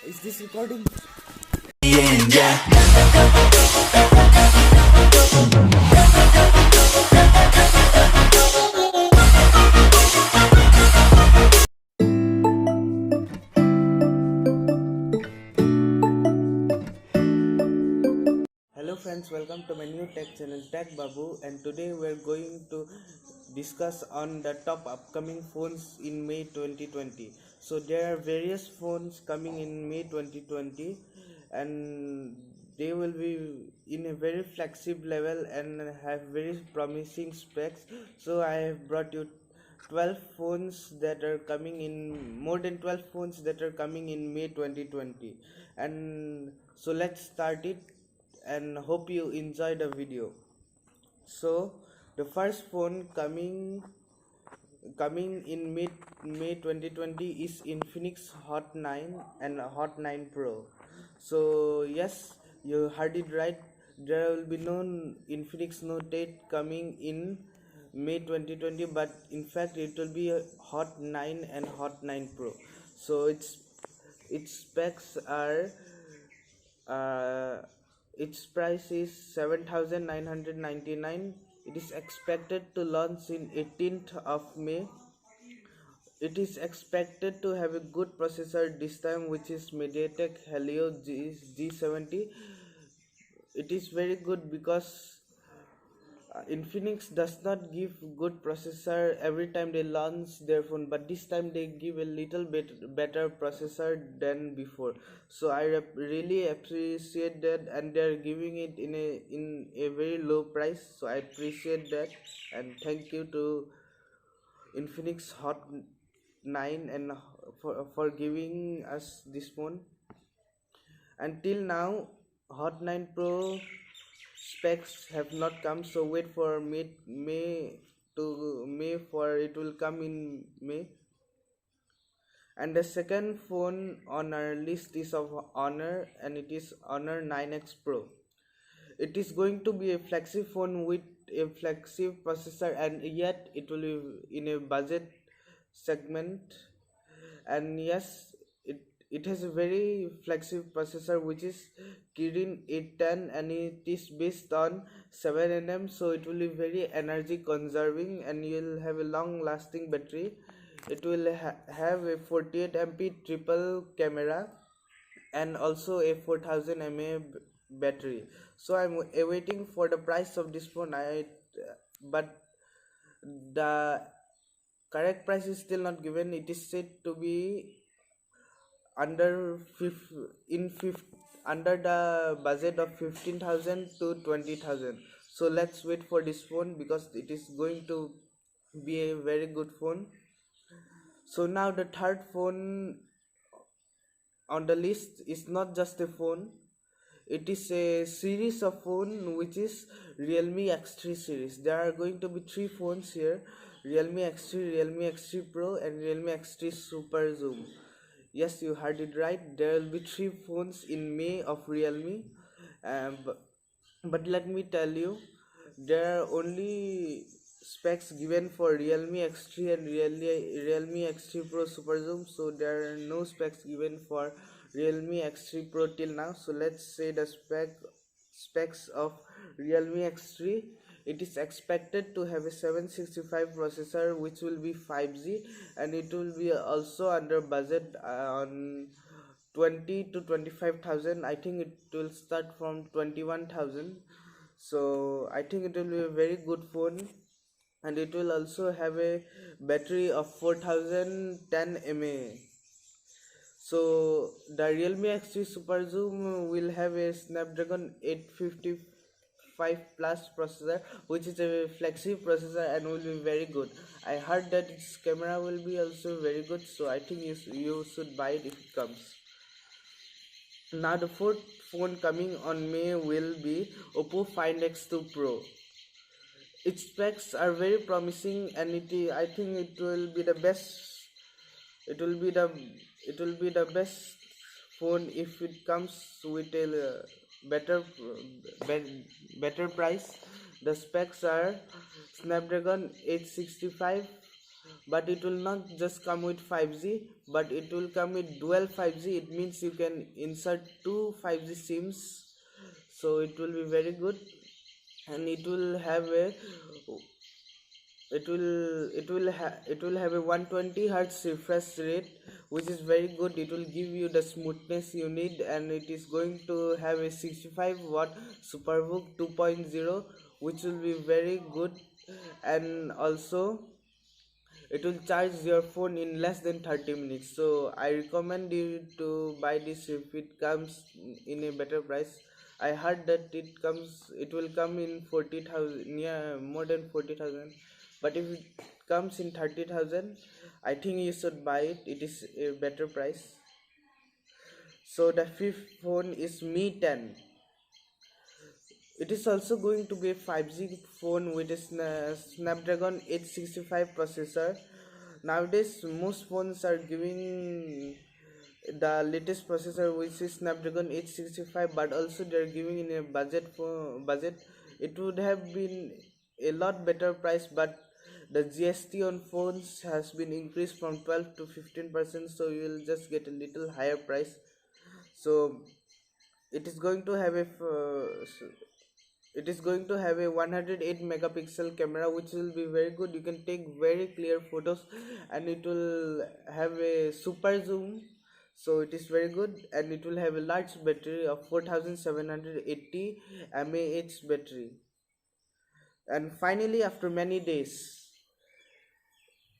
Is this recording? Hello friends, welcome to my new tech channel Tech Babu, and today we're going to discuss on the top upcoming phones in May 2020. So there are various phones coming in May 2020, and they will be in a very flagship level and have very promising specs. So I have brought you 12 phones that are coming in, more than 12 phones that are coming in May 2020. And so let's start it and hope you enjoy the video. So the first phone coming in May 2020 is Infinix Hot 9 and Hot 9 Pro. So yes, you heard it right. There will be no Infinix Note 8 coming in May 2020, but in fact it will be a Hot 9 and Hot 9 Pro. So its specs are its price is 7,999. It is expected to launch in 18th of May. It is expected to have a good processor this time, which is MediaTek Helio G70. It is very good because Infinix does not give good processor every time they launch their phone, but this time they give a little bit better processor than before. So I really appreciate that, and they're giving it in a very low price. So I appreciate that, and thank you to Infinix Hot 9 and for giving us this phone. Until now, Hot 9 Pro specs have not come, so wait for May for it will come in May. And the second phone on our list is of Honor, and it is Honor 9X Pro. It is going to be a flagship phone with a flagship processor, and yet it will be in a budget segment. And yes, it has a very flagship processor, which is Kirin 810, and it is based on 7nm, so it will be very energy conserving, and you'll have a long lasting battery. It will have a 48MP triple camera and also a 4000 mAh battery. So I'm awaiting for the price of this phone. But the correct price is still not given. It is said to be under under the budget of 15,000 to 20,000. So let's wait for this phone because it is going to be a very good phone. So now the third phone on the list is not just a phone. It is a series of phone, which is Realme X3 series. There are going to be three phones here: Realme X3, Realme X3 Pro, and Realme X3 Super Zoom. Yes, you heard it right. There will be three phones in May of Realme. But let me tell you, there are only specs given for Realme X3 and Realme X3 Pro Super Zoom. So there are no specs given for Realme X3 Pro till now. So let's say the specs of Realme X3. It is expected to have a 765 processor, which will be 5G, and it will be also under budget on 20 to 25,000. I think it will start from 21,000. So I think it will be a very good phone, and it will also have a battery of 4010 mAh. So the Realme X3 Super Zoom will have a Snapdragon 855 Plus processor, which is a flagship processor and will be very good. I heard that its camera will be also very good, so I think you should buy it if it comes. Now the fourth phone coming on May will be Oppo Find X2 Pro. Its specs are very promising, and I think it will be the best. It will be the best phone if it comes with a better price. The specs are Snapdragon 865 but it will not just come with 5G, but it will come with dual 5G. It means you can insert two 5G sims, so it will be very good. And it will have a 120 hertz refresh rate, which is very good. It will give you the smoothness you need, and it is going to have a 65-watt superbook 2.0, which will be very good. And also it will charge your phone in less than 30 minutes. So I recommend you to buy this if it comes in a better price. I heard that it will come in 40,000, yeah, more than 40,000. But if it comes in 30,000, I think you should buy it. It is a better price. So the fifth phone is Mi 10. It is also going to be a 5G phone with a Snapdragon 865 processor. Nowadays, most phones are giving the latest processor, which is Snapdragon 865, but also they are giving in a budget. It would have been a lot better price, but the GST on phones has been increased from 12 to 15%, so you will just get a little higher price. So it is going to have it is going to have a 108 megapixel camera, which will be very good. You can take very clear photos, and it will have a super zoom, so it is very good. And it will have a large battery of 4780 mAh battery. And finally, after many days,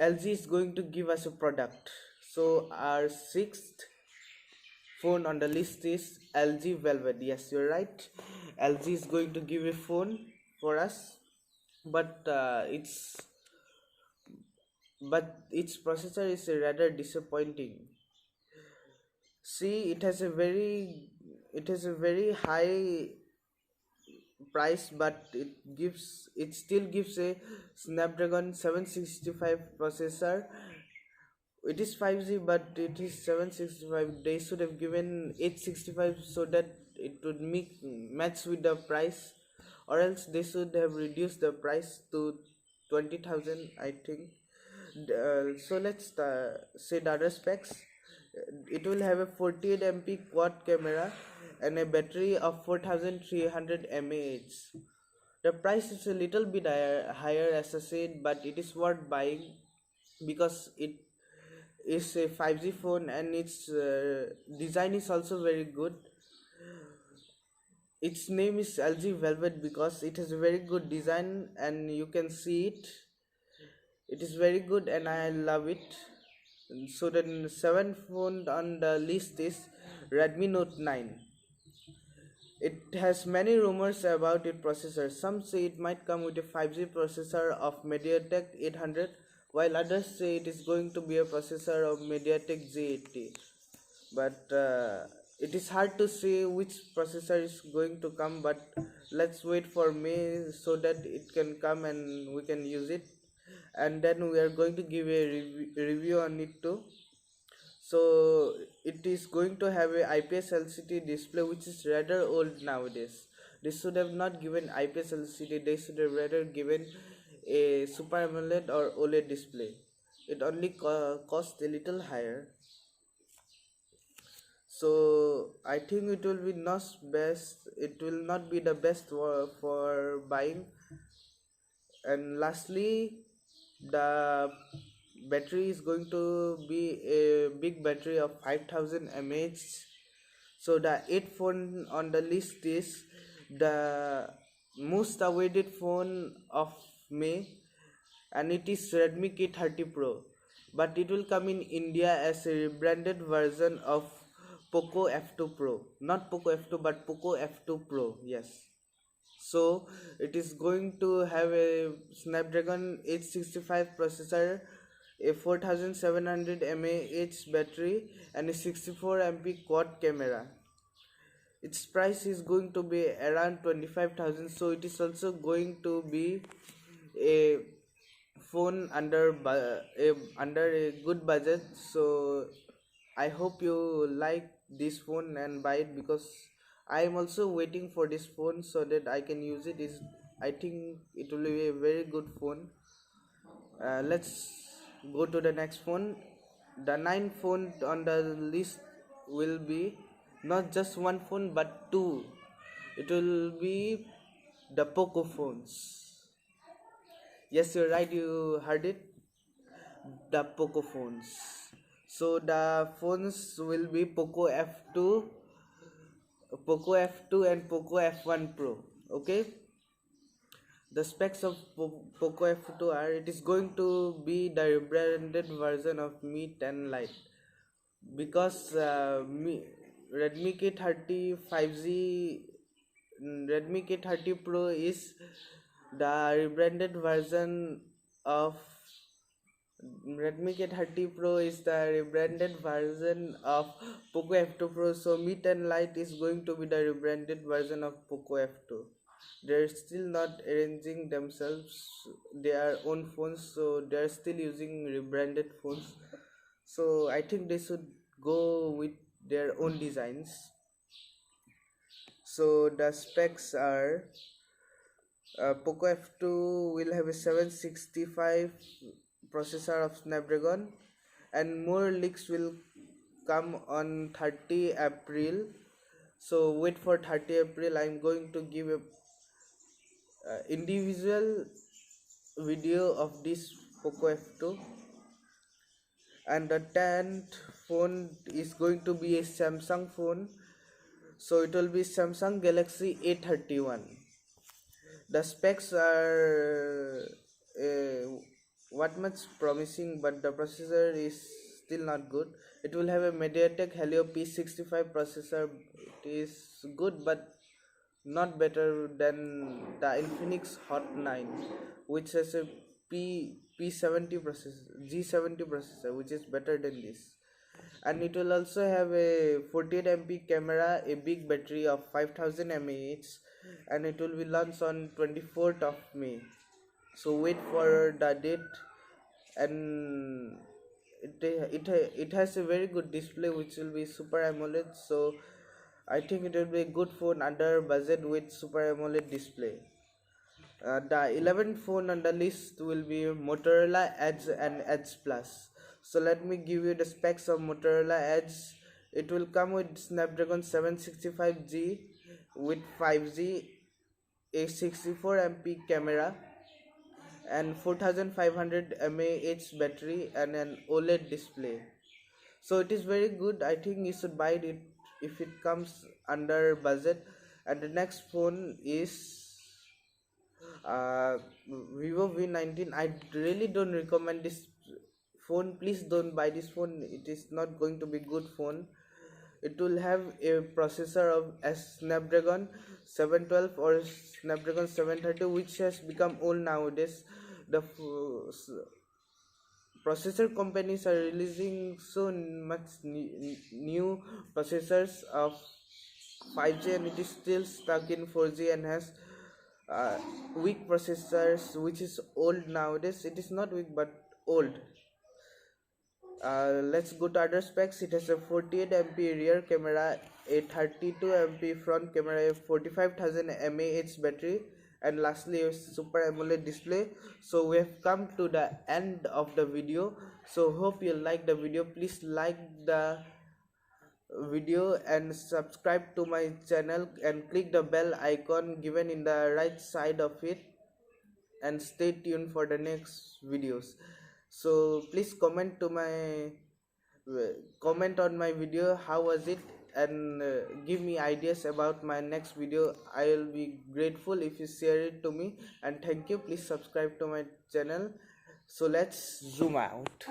LG is going to give us a product. So our sixth phone on the list is LG Velvet. Yes, you're right. LG is going to give a phone for us, but its processor is rather disappointing. See, it has a very high price, but it still gives a Snapdragon 765 processor. It is 5G, but it is 765. They should have given 865 so that it would match with the price, or else they should have reduced the price to 20,000, I think. So let's say the other specs. It will have a 48 MP quad camera and a battery of 4300 mAh. The price is a little bit higher, as I said, but it is worth buying because it is a 5G phone, and its design is also very good. Its name is LG Velvet because it has a very good design, and you can see it. It is very good, and I love it. So the seventh phone on the list is Redmi Note 9. It has many rumors about its processor. Some say it might come with a 5G processor of MediaTek 800, while others say it is going to be a processor of MediaTek Z80. But it is hard to say which processor is going to come, but let's wait for May so that it can come and we can use it. And then we are going to give a review on it too. So it is going to have a IPS LCD display, which is rather old nowadays. They should have not given IPS LCD, they should have rather given a Super AMOLED or OLED display. It only cost a little higher. So I think it will be not best. It will not be the best for buying. And lastly, the battery is going to be a big battery of 5000 mAh. So the 8th phone on the list is the most awaited phone of May, and it is Redmi K30 Pro, but it will come in India as a rebranded version of Poco F2 Pro. Not Poco F2, but Poco F2 Pro. Yes. So it is going to have a Snapdragon 865 processor, a 4700 mAh battery, and a 64 MP quad camera. Its price is going to be around 25,000, so it is also going to be a phone under a good budget. So I hope you like this phone and buy it, because I am also waiting for this phone so that I can use it. I think it will be a very good phone. Let's go to the next phone. The 9th phone on the list will be not just one phone but two. It will be the Poco phones. Yes, you're right, you heard it. The Poco phones. So the phones will be Poco F2 and Poco F1 Pro. Okay. The specs of Poco F2 are, it is going to be the rebranded version of Mi 10 Lite, because Redmi K30 5G Redmi K30 Pro is the rebranded version of Redmi K30 Pro is the rebranded version of Poco F2 Pro. So Mi 10 Lite is going to be the rebranded version of Poco F2. They're still not arranging themselves their own phones, so they're still using rebranded phones. So I think they should go with their own designs. So the specs are, Poco F2 will have a 765 processor of Snapdragon, and more leaks will come on 30 April. So wait for 30 April. I'm going to give a individual video of this Poco F2. And the 10th phone is going to be a Samsung phone. So it will be Samsung Galaxy A31. The specs are what much promising, but the processor is still not good. It will have a MediaTek Helio P65 processor. It is good but not better than the Infinix Hot 9, which has a P70 processor, G70 processor, which is better than this. And it will also have a 48MP camera, a big battery of 5000 mAh, and it will be launched on 24th of May. So wait for the date. And it has a very good display, which will be Super AMOLED. So I think it will be a good phone under budget with Super AMOLED display. The 11th phone on the list will be Motorola Edge and Edge Plus. So let me give you the specs of Motorola Edge. It will come with Snapdragon 765G with 5G, a 64MP camera, and 4500 mAh battery, and an OLED display. So it is very good. I think you should buy it if it comes under budget. And the next phone is Vivo V19. I really don't recommend this phone. Please don't buy this phone. It is not going to be good phone. It will have a processor of a Snapdragon 712 or Snapdragon 730, which has become old nowadays. The processor companies are releasing so much new processors of 5G, and it is still stuck in 4G and has weak processors, which is old nowadays. It is not weak but old. Let's go to other specs. It has a 48MP rear camera, a 32MP front camera, a 45,000 mAh battery, and lastly a Super AMOLED display. So we have come to the end of the video. So hope you like the video. Please like the video and subscribe to my channel and click the bell icon given in the right side of it, and stay tuned for the next videos. So please comment on my video, how was it, and give me ideas about my next video. I will be grateful if you share it to me, and thank you. Please subscribe to my channel. So let's zoom out.